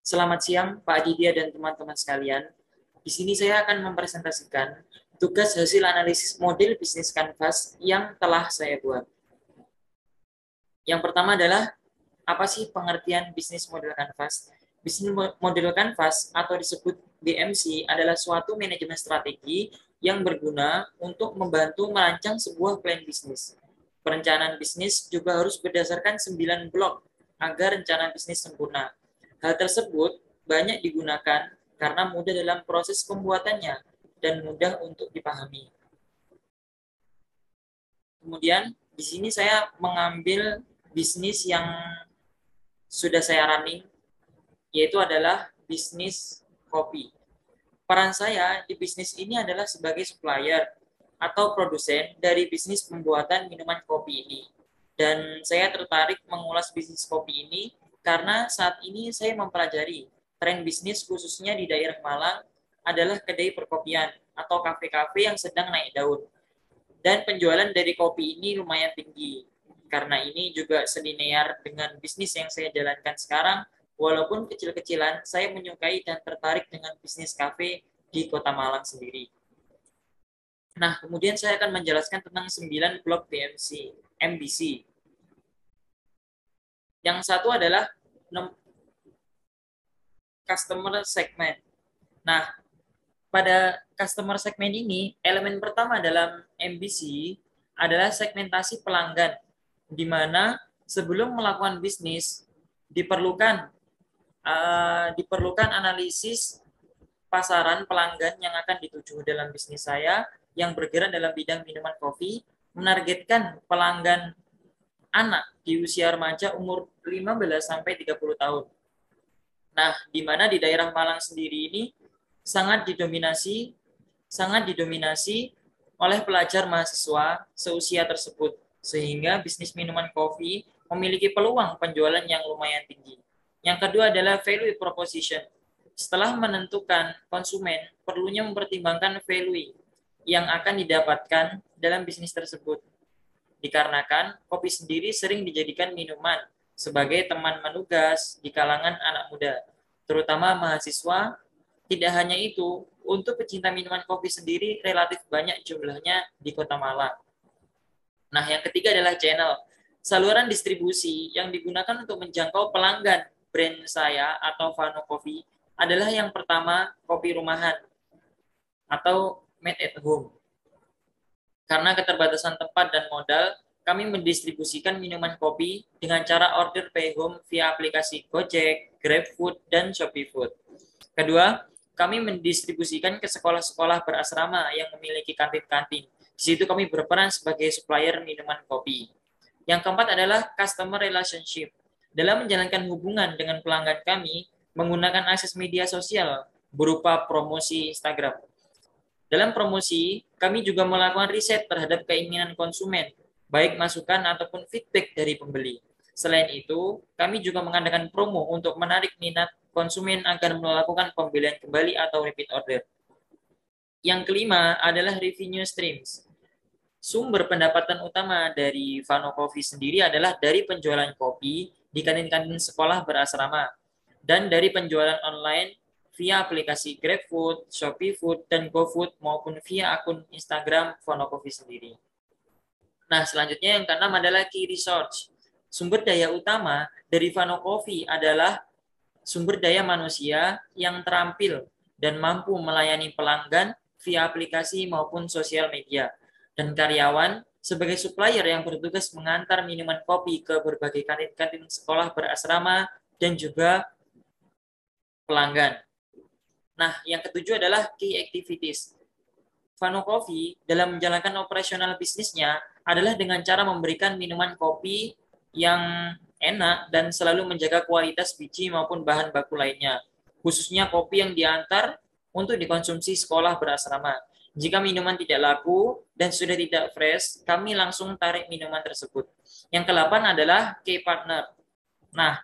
Selamat siang, Pak Aditya dan teman-teman sekalian. Di sini saya akan mempresentasikan tugas hasil analisis model bisnis Canvas yang telah saya buat. Yang pertama adalah, apa sih pengertian bisnis model Canvas? Bisnis model Canvas atau disebut BMC adalah suatu manajemen strategi yang berguna untuk membantu merancang sebuah plan bisnis. Perencanaan bisnis juga harus berdasarkan 9 blok agar rencana bisnis sempurna. Hal tersebut banyak digunakan karena mudah dalam proses pembuatannya dan mudah untuk dipahami. Kemudian di sini saya mengambil bisnis yang sudah saya running, yaitu adalah bisnis kopi. Peran saya di bisnis ini adalah sebagai supplier atau produsen dari bisnis pembuatan minuman kopi ini. Dan saya tertarik mengulas bisnis kopi ini karena saat ini saya mempelajari tren bisnis khususnya di daerah Malang adalah kedai perkopian atau kafe-kafe yang sedang naik daun. Dan penjualan dari kopi ini lumayan tinggi. Karena ini juga selinear dengan bisnis yang saya jalankan sekarang, walaupun kecil-kecilan, saya menyukai dan tertarik dengan bisnis kafe di Kota Malang sendiri. Nah, kemudian saya akan menjelaskan tentang 9 blok BMC, MBC. Yang satu adalah customer segment. Nah, pada customer segment ini, elemen pertama dalam MBC adalah segmentasi pelanggan, di mana sebelum melakukan bisnis diperlukan analisis pasaran pelanggan yang akan dituju dalam bisnis saya yang bergerak dalam bidang minuman kopi, menargetkan pelanggan anak di usia remaja umur 15 sampai 30 tahun. Nah, di mana di daerah Malang sendiri ini sangat didominasi oleh pelajar mahasiswa seusia tersebut, sehingga bisnis minuman kopi memiliki peluang penjualan yang lumayan tinggi. Yang kedua adalah value proposition. Setelah menentukan konsumen, perlunya mempertimbangkan value yang akan didapatkan dalam bisnis tersebut. Dikarenakan kopi sendiri sering dijadikan minuman sebagai teman menugas di kalangan anak muda, terutama mahasiswa. Tidak hanya itu, untuk pecinta minuman kopi sendiri relatif banyak jumlahnya di Kota Malang. Nah, yang ketiga adalah channel. Saluran distribusi yang digunakan untuk menjangkau pelanggan brand saya atau Vano Coffee adalah yang pertama kopi rumahan atau made at home. Karena keterbatasan tempat dan modal, kami mendistribusikan minuman kopi dengan cara order pay home via aplikasi Gojek, GrabFood, dan ShopeeFood. Kedua, kami mendistribusikan ke sekolah-sekolah berasrama yang memiliki kantin-kantin. Di situ kami berperan sebagai supplier minuman kopi. Yang keempat adalah customer relationship. Dalam menjalankan hubungan dengan pelanggan kami, menggunakan akses media sosial berupa promosi Instagram. Dalam promosi, kami juga melakukan riset terhadap keinginan konsumen, baik masukan ataupun feedback dari pembeli. Selain itu, kami juga mengadakan promo untuk menarik minat konsumen agar melakukan pembelian kembali atau repeat order. Yang kelima adalah revenue streams. Sumber pendapatan utama dari Vano Coffee sendiri adalah dari penjualan kopi di kantin-kantin sekolah berasrama dan dari penjualan online via aplikasi GrabFood, ShopeeFood, dan GoFood maupun via akun Instagram Vano Coffee sendiri. Nah, selanjutnya yang keenam adalah key resource. Sumber daya utama dari Vano Coffee adalah sumber daya manusia yang terampil dan mampu melayani pelanggan via aplikasi maupun sosial media, dan karyawan sebagai supplier yang bertugas mengantar minuman kopi ke berbagai kantin-kantin sekolah berasrama dan juga pelanggan. Nah, yang ketujuh adalah key activities. Vano Coffee dalam menjalankan operasional bisnisnya adalah dengan cara memberikan minuman kopi yang enak dan selalu menjaga kualitas biji maupun bahan baku lainnya, khususnya kopi yang diantar untuk dikonsumsi sekolah berasrama. Jika minuman tidak laku dan sudah tidak fresh, kami langsung tarik minuman tersebut. Yang ke-8 adalah key partner. Nah,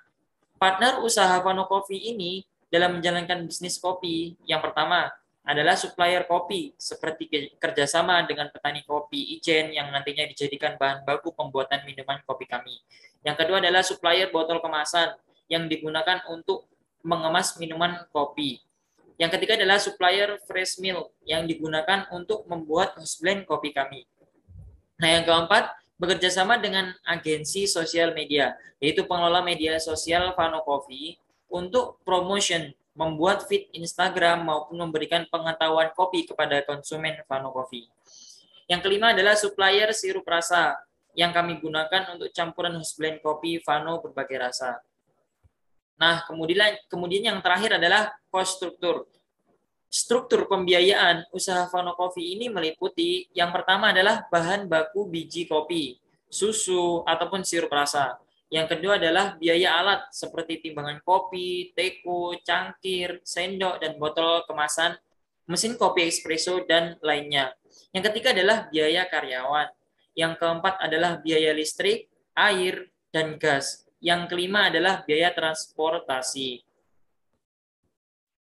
partner usaha Vano Coffee ini dalam menjalankan bisnis kopi, yang pertama adalah supplier kopi, seperti kerjasama dengan petani kopi Ijen yang nantinya dijadikan bahan baku pembuatan minuman kopi kami. Yang kedua adalah supplier botol kemasan yang digunakan untuk mengemas minuman kopi. Yang ketiga adalah supplier fresh milk yang digunakan untuk membuat house blend kopi kami. Nah, yang keempat, bekerja sama dengan agensi sosial media, yaitu pengelola media sosial Vano Coffee untuk promotion, membuat feed Instagram maupun memberikan pengetahuan kopi kepada konsumen Vano Coffee. Yang kelima adalah supplier sirup rasa yang kami gunakan untuk campuran house blend kopi Vano berbagai rasa. Nah, kemudian yang terakhir adalah cost struktur. Struktur pembiayaan usaha Vano Coffee ini meliputi yang pertama adalah bahan baku biji kopi, susu, ataupun sirup rasa. Yang kedua adalah biaya alat seperti timbangan kopi, teko, cangkir, sendok, dan botol kemasan, mesin kopi espresso, dan lainnya. Yang ketiga adalah biaya karyawan. Yang keempat adalah biaya listrik, air, dan gas. Yang kelima adalah biaya transportasi.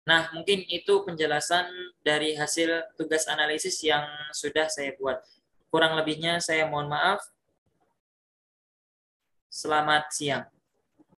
Nah, mungkin itu penjelasan dari hasil tugas analisis yang sudah saya buat. Kurang lebihnya saya mohon maaf. Selamat siang.